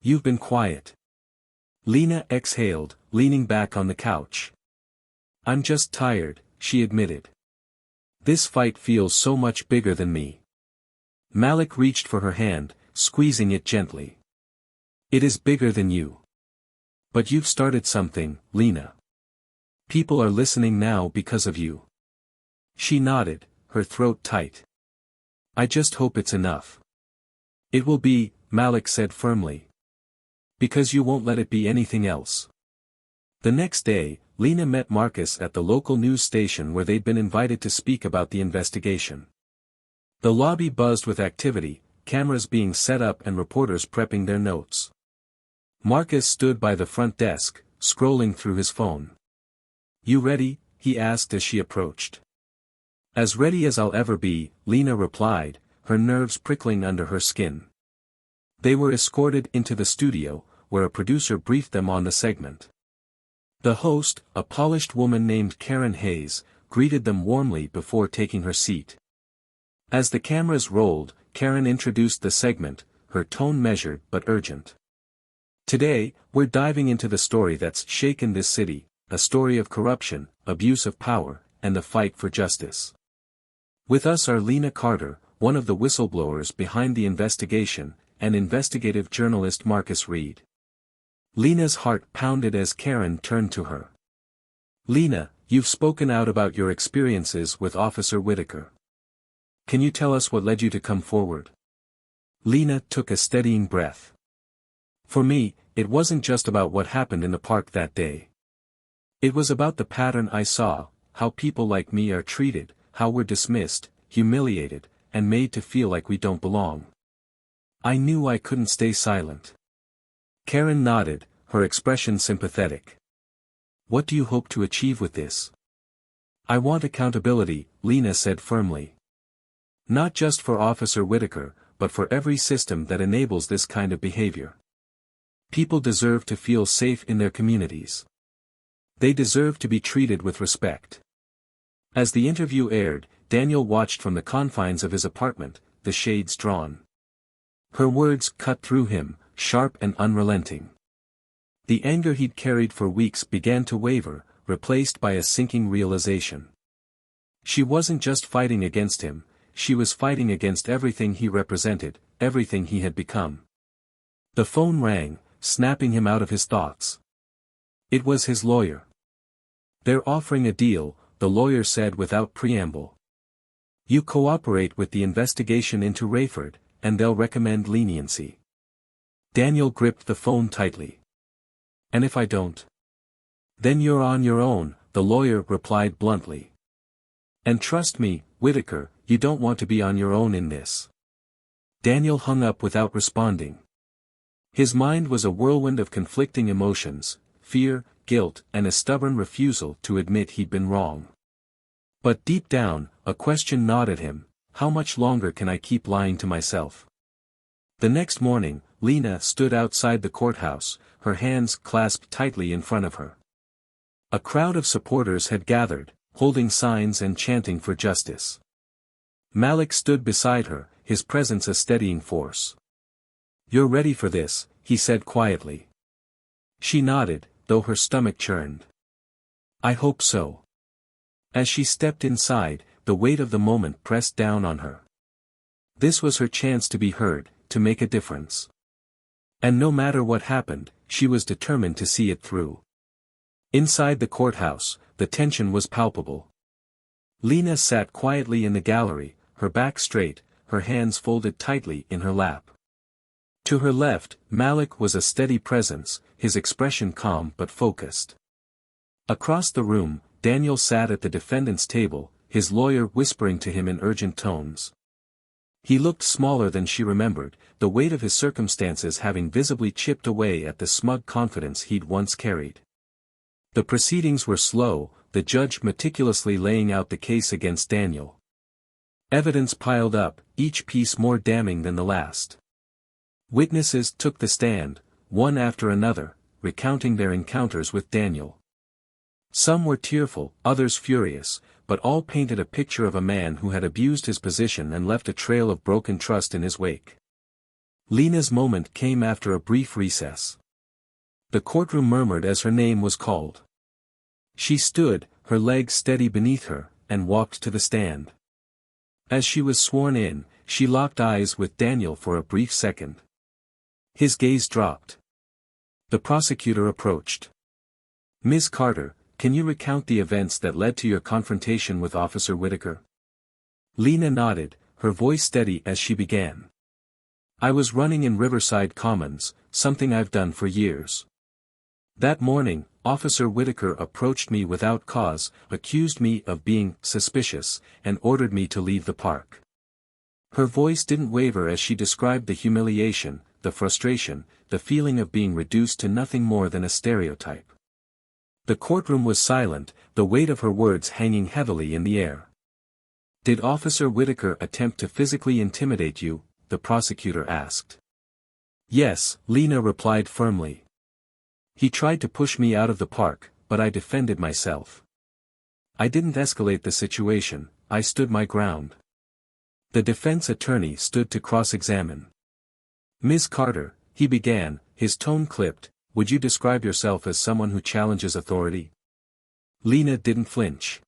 "You've been quiet." Lena exhaled, leaning back on the couch. "I'm just tired," she admitted. "This fight feels so much bigger than me." Malik reached for her hand, squeezing it gently. "It is bigger than you. But you've started something, Lena. People are listening now because of you." She nodded, her throat tight. "I just hope it's enough." "It will be," Malik said firmly. "Because you won't let it be anything else." The next day, Lena met Marcus at the local news station where they'd been invited to speak about the investigation. The lobby buzzed with activity, cameras being set up and reporters prepping their notes. Marcus stood by the front desk, scrolling through his phone. "You ready?" he asked as she approached. "As ready as I'll ever be," Lena replied, her nerves prickling under her skin. They were escorted into the studio, where a producer briefed them on the segment. The host, a polished woman named Karen Hayes, greeted them warmly before taking her seat. As the cameras rolled, Karen introduced the segment, her tone measured but urgent. "Today, we're diving into the story that's shaken this city, a story of corruption, abuse of power, and the fight for justice. With us are Lena Carter, one of the whistleblowers behind the investigation, and investigative journalist Marcus Reed." Lena's heart pounded as Karen turned to her. "Lena, you've spoken out about your experiences with Officer Whitaker. Can you tell us what led you to come forward?" Lena took a steadying breath. "For me, it wasn't just about what happened in the park that day. It was about the pattern I saw, how people like me are treated, how we're dismissed, humiliated, and made to feel like we don't belong. I knew I couldn't stay silent." Karen nodded, her expression sympathetic. "What do you hope to achieve with this?" "I want accountability," Lena said firmly. "Not just for Officer Whitaker, but for every system that enables this kind of behavior. People deserve to feel safe in their communities. They deserve to be treated with respect." As the interview aired, Daniel watched from the confines of his apartment, the shades drawn. Her words cut through him, sharp and unrelenting. The anger he'd carried for weeks began to waver, replaced by a sinking realization. She wasn't just fighting against him, she was fighting against everything he represented, everything he had become. The phone rang, snapping him out of his thoughts. It was his lawyer. "They're offering a deal," the lawyer said without preamble. "You cooperate with the investigation into Rayford, and they'll recommend leniency." Daniel gripped the phone tightly. "And if I don't?" "Then you're on your own," the lawyer replied bluntly. "And trust me, Whitaker, you don't want to be on your own in this." Daniel hung up without responding. His mind was a whirlwind of conflicting emotions, fear, guilt, and a stubborn refusal to admit he'd been wrong. But deep down, a question gnawed at him: how much longer can I keep lying to myself? The next morning, Lena stood outside the courthouse, her hands clasped tightly in front of her. A crowd of supporters had gathered, holding signs and chanting for justice. Malik stood beside her, his presence a steadying force. "You're ready for this," he said quietly. She nodded, though her stomach churned. "I hope so." As she stepped inside, the weight of the moment pressed down on her. This was her chance to be heard, to make a difference. And no matter what happened, she was determined to see it through. Inside the courthouse, the tension was palpable. Lena sat quietly in the gallery, her back straight, her hands folded tightly in her lap. To her left, Malik was a steady presence, his expression calm but focused. Across the room, Daniel sat at the defendant's table, his lawyer whispering to him in urgent tones. He looked smaller than she remembered, the weight of his circumstances having visibly chipped away at the smug confidence he'd once carried. The proceedings were slow, the judge meticulously laying out the case against Daniel. Evidence piled up, each piece more damning than the last. Witnesses took the stand, one after another, recounting their encounters with Daniel. Some were tearful, others furious, but all painted a picture of a man who had abused his position and left a trail of broken trust in his wake. Lena's moment came after a brief recess. The courtroom murmured as her name was called. She stood, her legs steady beneath her, and walked to the stand. As she was sworn in, she locked eyes with Daniel for a brief second. His gaze dropped. The prosecutor approached. "Ms. Carter, can you recount the events that led to your confrontation with Officer Whitaker?" Lena nodded, her voice steady as she began. "I was running in Riverside Commons, something I've done for years. That morning, Officer Whitaker approached me without cause, accused me of being suspicious, and ordered me to leave the park." Her voice didn't waver as she described the humiliation, the frustration, the feeling of being reduced to nothing more than a stereotype. The courtroom was silent, the weight of her words hanging heavily in the air. "Did Officer Whitaker attempt to physically intimidate you?" the prosecutor asked. "Yes," Lena replied firmly. "He tried to push me out of the park, but I defended myself. I didn't escalate the situation, I stood my ground." The defense attorney stood to cross-examine. "Ms. Carter," he began, his tone clipped, "would you describe yourself as someone who challenges authority?" Lena didn't flinch.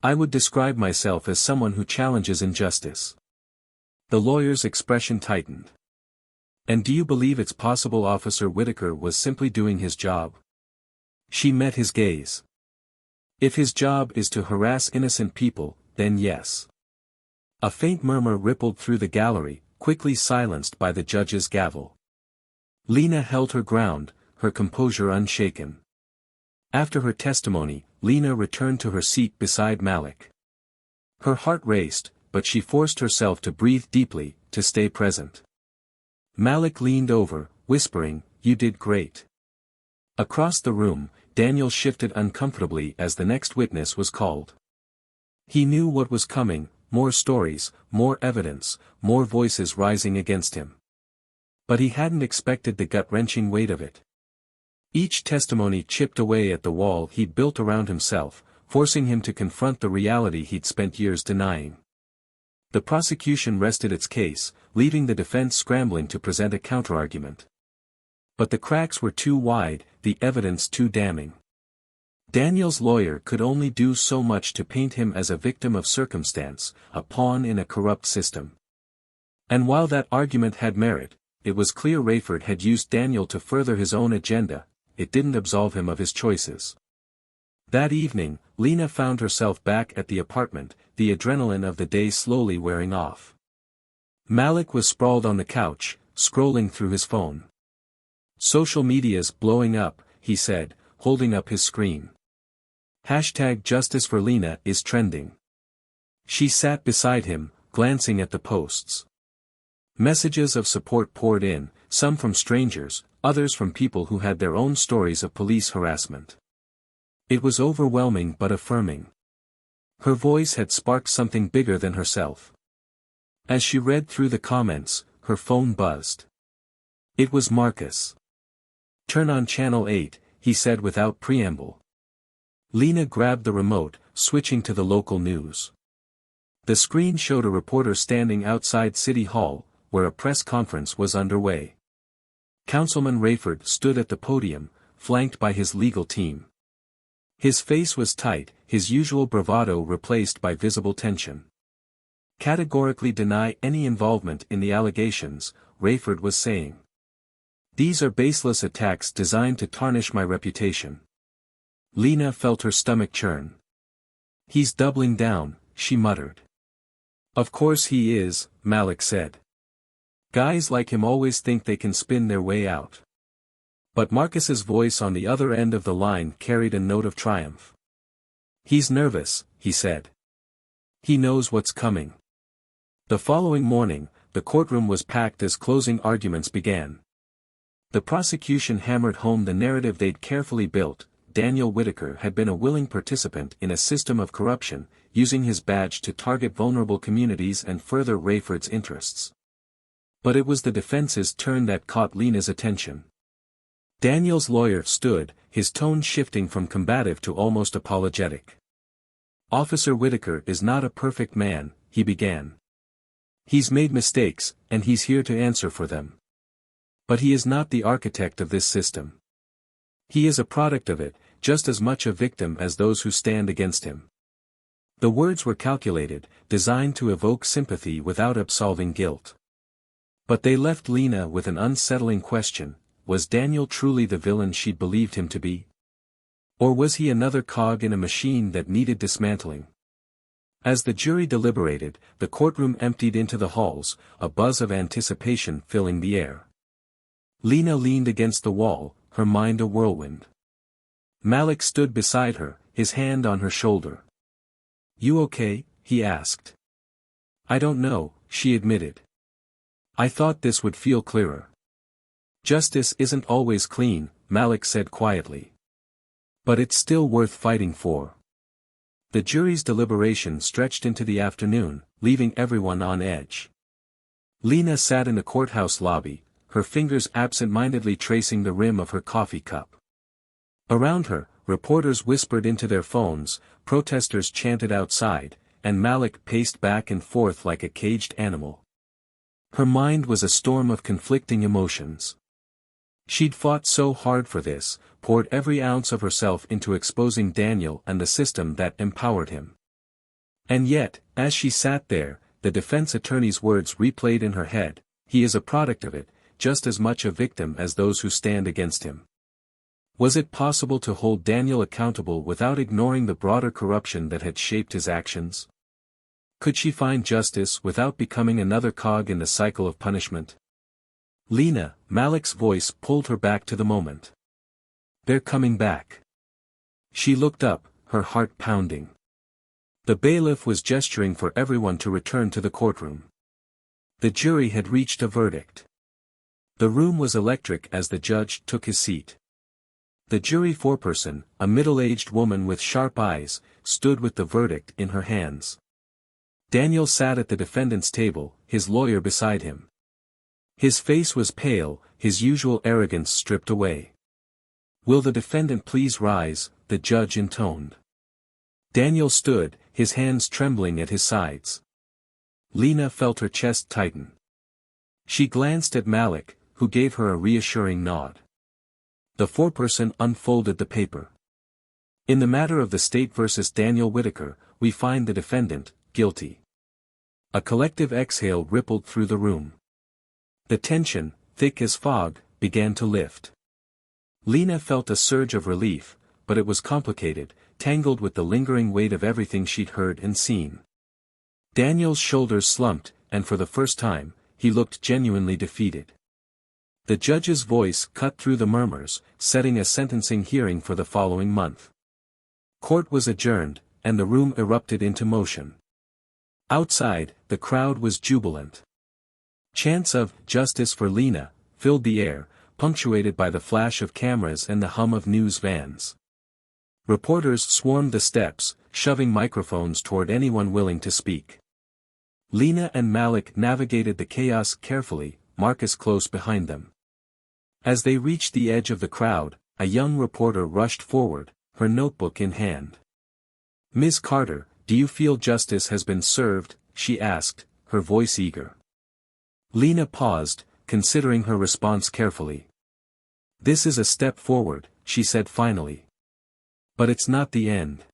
"I would describe myself as someone who challenges injustice." The lawyer's expression tightened. "And do you believe it's possible Officer Whitaker was simply doing his job?" She met his gaze. "If his job is to harass innocent people, then yes." A faint murmur rippled through the gallery, quickly silenced by the judge's gavel. Lena held her ground, her composure unshaken. After her testimony, Lena returned to her seat beside Malik. Her heart raced, but she forced herself to breathe deeply, to stay present. Malik leaned over, whispering, "You did great." Across the room, Daniel shifted uncomfortably as the next witness was called. He knew what was coming, more stories, more evidence, more voices rising against him. But he hadn't expected the gut-wrenching weight of it. Each testimony chipped away at the wall he'd built around himself, forcing him to confront the reality he'd spent years denying. The prosecution rested its case, leaving the defense scrambling to present a counterargument. But the cracks were too wide, the evidence too damning. Daniel's lawyer could only do so much to paint him as a victim of circumstance, a pawn in a corrupt system. And while that argument had merit, it was clear Rayford had used Daniel to further his own agenda, it didn't absolve him of his choices. That evening, Lena found herself back at the apartment, the adrenaline of the day slowly wearing off. Malik was sprawled on the couch, scrolling through his phone. "Social media's blowing up," he said, holding up his screen. #Justice for Lena is trending. She sat beside him, glancing at the posts. Messages of support poured in, some from strangers, others from people who had their own stories of police harassment. It was overwhelming but affirming. Her voice had sparked something bigger than herself. As she read through the comments, her phone buzzed. It was Marcus. "Turn on Channel 8, he said without preamble. Lena grabbed the remote, switching to the local news. The screen showed a reporter standing outside City Hall, where a press conference was underway. Councilman Rayford stood at the podium, flanked by his legal team. His face was tight, his usual bravado replaced by visible tension. "Categorically deny any involvement in the allegations," Rayford was saying. "These are baseless attacks designed to tarnish my reputation." Lena felt her stomach churn. "He's doubling down," she muttered. "Of course he is," Malik said. "Guys like him always think they can spin their way out." But Marcus's voice on the other end of the line carried a note of triumph. "He's nervous," he said. "He knows what's coming." The following morning, the courtroom was packed as closing arguments began. The prosecution hammered home the narrative they'd carefully built. Daniel Whitaker had been a willing participant in a system of corruption, using his badge to target vulnerable communities and further Rayford's interests. But it was the defense's turn that caught Lena's attention. Daniel's lawyer stood, his tone shifting from combative to almost apologetic. "Officer Whitaker is not a perfect man," he began. "He's made mistakes, and he's here to answer for them. But he is not the architect of this system. He is a product of it, just as much a victim as those who stand against him." The words were calculated, designed to evoke sympathy without absolving guilt. But they left Lena with an unsettling question: was Daniel truly the villain she'd believed him to be? Or was he another cog in a machine that needed dismantling? As the jury deliberated, the courtroom emptied into the halls, a buzz of anticipation filling the air. Lena leaned against the wall, her mind a whirlwind. Malik stood beside her, his hand on her shoulder. "You okay?" he asked. "I don't know," she admitted. "I thought this would feel clearer." "Justice isn't always clean," Malik said quietly. "But it's still worth fighting for." The jury's deliberation stretched into the afternoon, leaving everyone on edge. Lena sat in the courthouse lobby, her fingers absent-mindedly tracing the rim of her coffee cup. Around her, reporters whispered into their phones, protesters chanted outside, and Malik paced back and forth like a caged animal. Her mind was a storm of conflicting emotions. She'd fought so hard for this, poured every ounce of herself into exposing Daniel and the system that empowered him. And yet, as she sat there, the defense attorney's words replayed in her head: "He is a product of it, just as much a victim as those who stand against him." Was it possible to hold Daniel accountable without ignoring the broader corruption that had shaped his actions? Could she find justice without becoming another cog in the cycle of punishment? "Lena," Malik's voice pulled her back to the moment. "They're coming back." She looked up, her heart pounding. The bailiff was gesturing for everyone to return to the courtroom. The jury had reached a verdict. The room was electric as the judge took his seat. The jury foreperson, a middle-aged woman with sharp eyes, stood with the verdict in her hands. Daniel sat at the defendant's table, his lawyer beside him. His face was pale, his usual arrogance stripped away. "Will the defendant please rise?" the judge intoned. Daniel stood, his hands trembling at his sides. Lena felt her chest tighten. She glanced at Malik, who gave her a reassuring nod. The foreperson unfolded the paper. "In the matter of the state versus Daniel Whitaker, we find the defendant guilty." A collective exhale rippled through the room. The tension, thick as fog, began to lift. Lena felt a surge of relief, but it was complicated, tangled with the lingering weight of everything she'd heard and seen. Daniel's shoulders slumped, and for the first time, he looked genuinely defeated. The judge's voice cut through the murmurs, setting a sentencing hearing for the following month. Court was adjourned, and the room erupted into motion. Outside, the crowd was jubilant. Chants of "Justice for Lena" filled the air, punctuated by the flash of cameras and the hum of news vans. Reporters swarmed the steps, shoving microphones toward anyone willing to speak. Lena and Malik navigated the chaos carefully, Marcus close behind them. As they reached the edge of the crowd, a young reporter rushed forward, her notebook in hand. "Ms. Carter, do you feel justice has been served?" she asked, her voice eager. Lena paused, considering her response carefully. "This is a step forward," she said finally. "But it's not the end.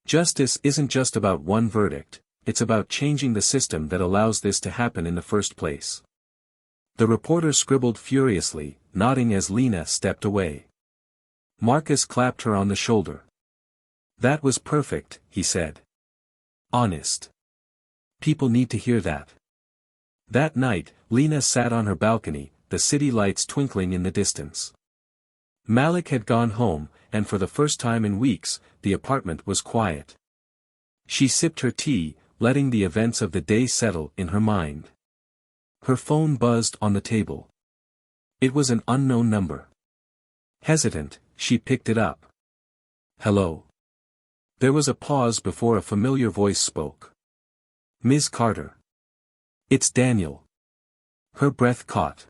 Justice isn't just about one verdict, it's about changing the system that allows this to happen in the first place." The reporter scribbled furiously, nodding as Lena stepped away. Marcus clapped her on the shoulder. That was perfect, he said. Honest. People need to hear that. That night, Lena sat on her balcony, the city lights twinkling in the distance. Malik had gone home, and for the first time in weeks, the apartment was quiet. She sipped her tea, letting the events of the day settle in her mind. Her phone buzzed on the table. It was an unknown number. Hesitant, she picked it up. Hello. There was a pause before a familiar voice spoke. Ms. Carter. It's Daniel. Her breath caught.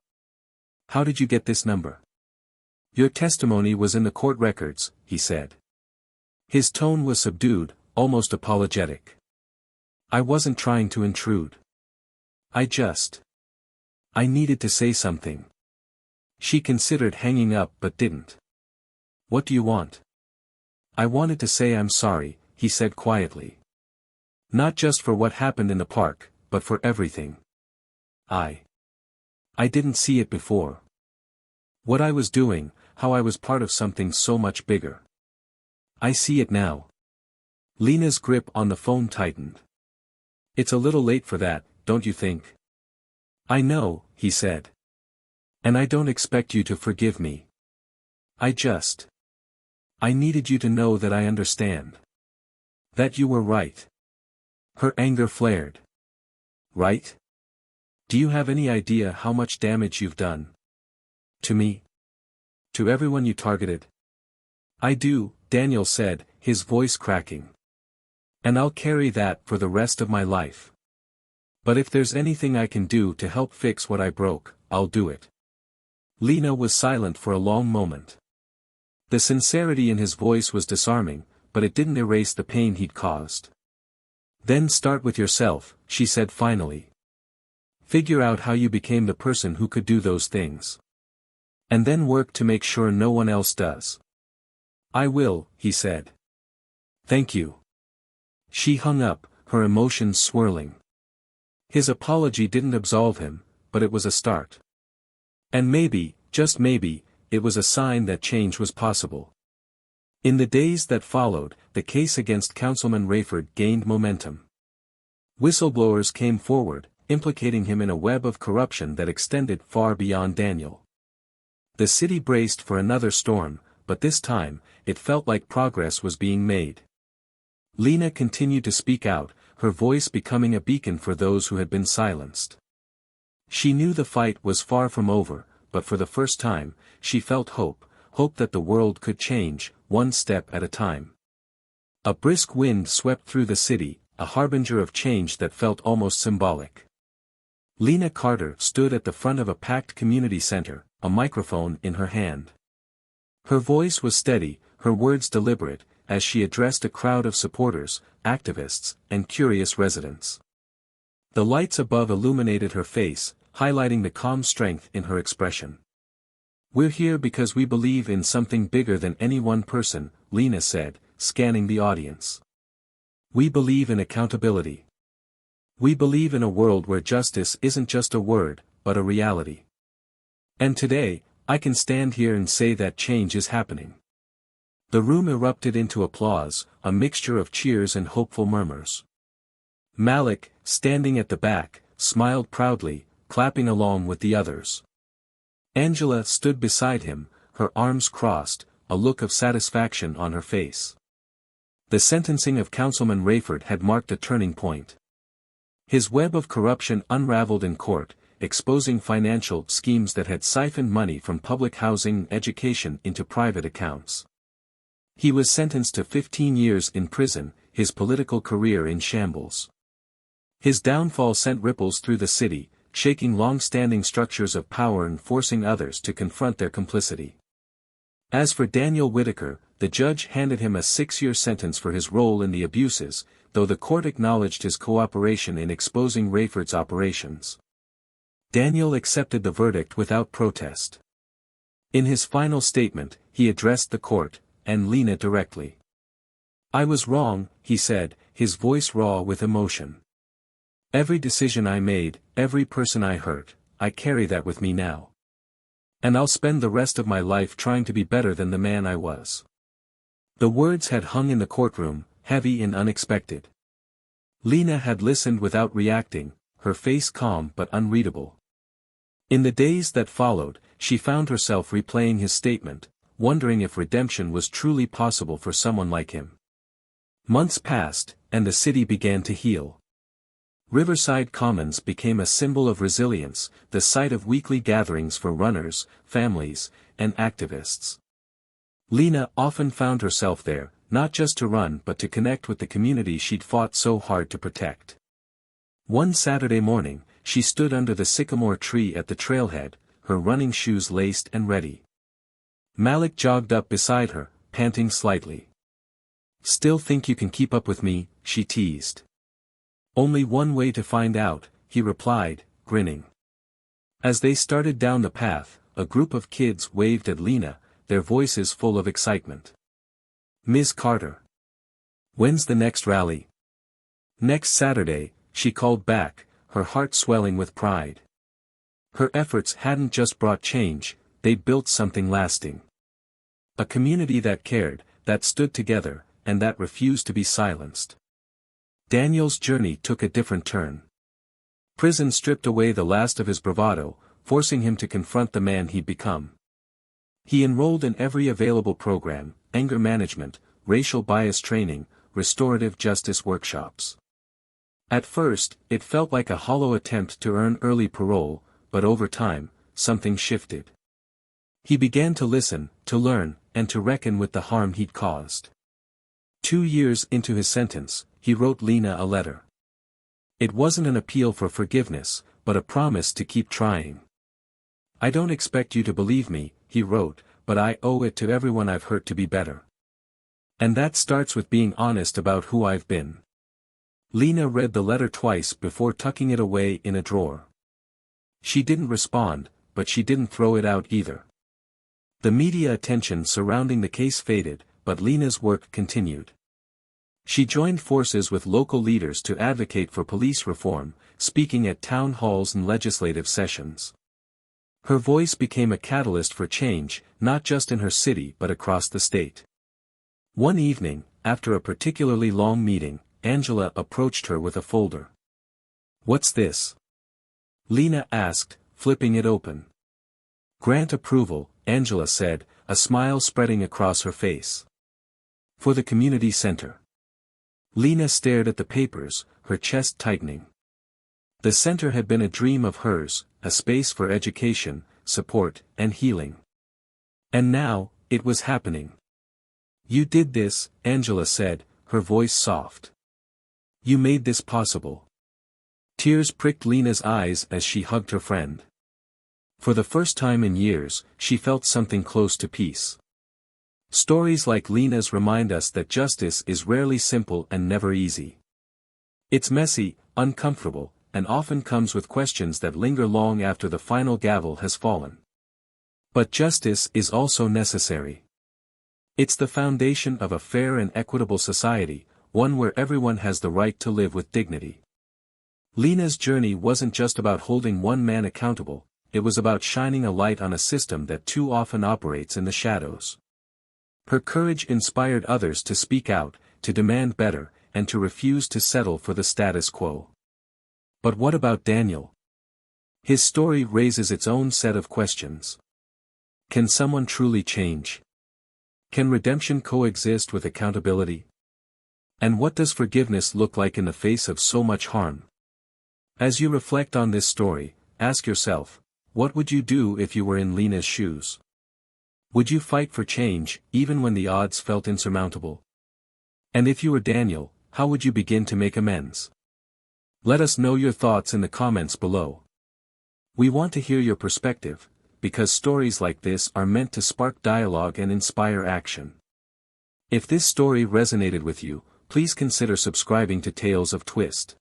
How did you get this number? Your testimony was in the court records, he said. His tone was subdued, almost apologetic. I wasn't trying to intrude. I needed to say something. She considered hanging up but didn't. What do you want? I wanted to say I'm sorry, he said quietly. Not just for what happened in the park, but for everything. I didn't see it before. What I was doing, how I was part of something so much bigger. I see it now. Lena's grip on the phone tightened. It's a little late for that, don't you think? I know, he said. And I don't expect you to forgive me. I needed you to know that I understand. That you were right. Her anger flared. Right? Do you have any idea how much damage you've done? To me? To everyone you targeted? I do, Daniel said, his voice cracking. And I'll carry that for the rest of my life. But if there's anything I can do to help fix what I broke, I'll do it. Lena was silent for a long moment. The sincerity in his voice was disarming, but it didn't erase the pain he'd caused. Then start with yourself, she said finally. Figure out how you became the person who could do those things. And then work to make sure no one else does. I will, he said. Thank you. She hung up, her emotions swirling. His apology didn't absolve him, but it was a start. And maybe, just maybe, it was a sign that change was possible. In the days that followed, the case against Councilman Rayford gained momentum. Whistleblowers came forward, implicating him in a web of corruption that extended far beyond Daniel. The city braced for another storm, but this time, it felt like progress was being made. Lena continued to speak out, her voice becoming a beacon for those who had been silenced. She knew the fight was far from over, but for the first time, she felt hope that the world could change, one step at a time. A brisk wind swept through the city, a harbinger of change that felt almost symbolic. Lena Carter stood at the front of a packed community center, a microphone in her hand. Her voice was steady, her words deliberate, as she addressed a crowd of supporters, activists, and curious residents. The lights above illuminated her face, highlighting the calm strength in her expression. We're here because we believe in something bigger than any one person, Lena said, scanning the audience. We believe in accountability. We believe in a world where justice isn't just a word, but a reality. And today, I can stand here and say that change is happening. The room erupted into applause, a mixture of cheers and hopeful murmurs. Malik, standing at the back, smiled proudly, clapping along with the others. Angela stood beside him, her arms crossed, a look of satisfaction on her face. The sentencing of Councilman Rayford had marked a turning point. His web of corruption unraveled in court, exposing financial schemes that had siphoned money from public housing and education into private accounts. He was sentenced to 15 years in prison, his political career in shambles. His downfall sent ripples through the city, shaking long-standing structures of power and forcing others to confront their complicity. As for Daniel Whitaker, the judge handed him a 6-year sentence for his role in the abuses, though the court acknowledged his cooperation in exposing Rayford's operations. Daniel accepted the verdict without protest. In his final statement, he addressed the court, and Lena directly. I was wrong, he said, his voice raw with emotion. Every decision I made, every person I hurt, I carry that with me now. And I'll spend the rest of my life trying to be better than the man I was. The words had hung in the courtroom, heavy and unexpected. Lena had listened without reacting, her face calm but unreadable. In the days that followed, she found herself replaying his statement, wondering if redemption was truly possible for someone like him. Months passed, and the city began to heal. Riverside Commons became a symbol of resilience, the site of weekly gatherings for runners, families, and activists. Lena often found herself there, not just to run but to connect with the community she'd fought so hard to protect. One Saturday morning, she stood under the sycamore tree at the trailhead, her running shoes laced and ready. Malik jogged up beside her, panting slightly. "Still think you can keep up with me?" she teased. "Only one way to find out," he replied, grinning. As they started down the path, a group of kids waved at Lena, their voices full of excitement. "Ms. Carter. When's the next rally?" "Next Saturday," she called back, her heart swelling with pride. Her efforts hadn't just brought change, they'd built something lasting. A community that cared, that stood together, and that refused to be silenced. Daniel's journey took a different turn. Prison stripped away the last of his bravado, forcing him to confront the man he'd become. He enrolled in every available program: anger management, racial bias training, restorative justice workshops. At first, it felt like a hollow attempt to earn early parole, but over time, something shifted. He began to listen, to learn, and to reckon with the harm he'd caused. 2 years into his sentence, he wrote Lena a letter. It wasn't an appeal for forgiveness, but a promise to keep trying. "I don't expect you to believe me," he wrote, "but I owe it to everyone I've hurt to be better. And that starts with being honest about who I've been." Lena read the letter twice before tucking it away in a drawer. She didn't respond, but she didn't throw it out either. The media attention surrounding the case faded, but Lena's work continued. She joined forces with local leaders to advocate for police reform, speaking at town halls and legislative sessions. Her voice became a catalyst for change, not just in her city but across the state. One evening, after a particularly long meeting, Angela approached her with a folder. "What's this?" Lena asked, flipping it open. "Grant approval," Angela said, a smile spreading across her face. "For the community center." Lena stared at the papers, her chest tightening. The center had been a dream of hers, a space for education, support, and healing. And now, it was happening. "You did this," Angela said, her voice soft. "You made this possible." Tears pricked Lena's eyes as she hugged her friend. For the first time in years, she felt something close to peace. Stories like Lena's remind us that justice is rarely simple and never easy. It's messy, uncomfortable, and often comes with questions that linger long after the final gavel has fallen. But justice is also necessary. It's the foundation of a fair and equitable society, one where everyone has the right to live with dignity. Lena's journey wasn't just about holding one man accountable, it was about shining a light on a system that too often operates in the shadows. Her courage inspired others to speak out, to demand better, and to refuse to settle for the status quo. But what about Daniel? His story raises its own set of questions. Can someone truly change? Can redemption coexist with accountability? And what does forgiveness look like in the face of so much harm? As you reflect on this story, ask yourself, what would you do if you were in Lena's shoes? Would you fight for change, even when the odds felt insurmountable? And if you were Daniel, how would you begin to make amends? Let us know your thoughts in the comments below. We want to hear your perspective, because stories like this are meant to spark dialogue and inspire action. If this story resonated with you, please consider subscribing to Tales of Twist.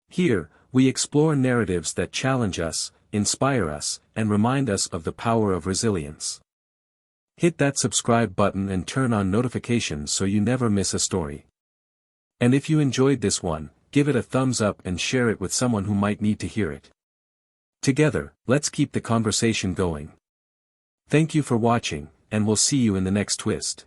Here, we explore narratives that challenge us, inspire us, and remind us of the power of resilience. Hit that subscribe button and turn on notifications so you never miss a story. And if you enjoyed this one, give it a thumbs up and share it with someone who might need to hear it. Together, let's keep the conversation going. Thank you for watching, and we'll see you in the next twist.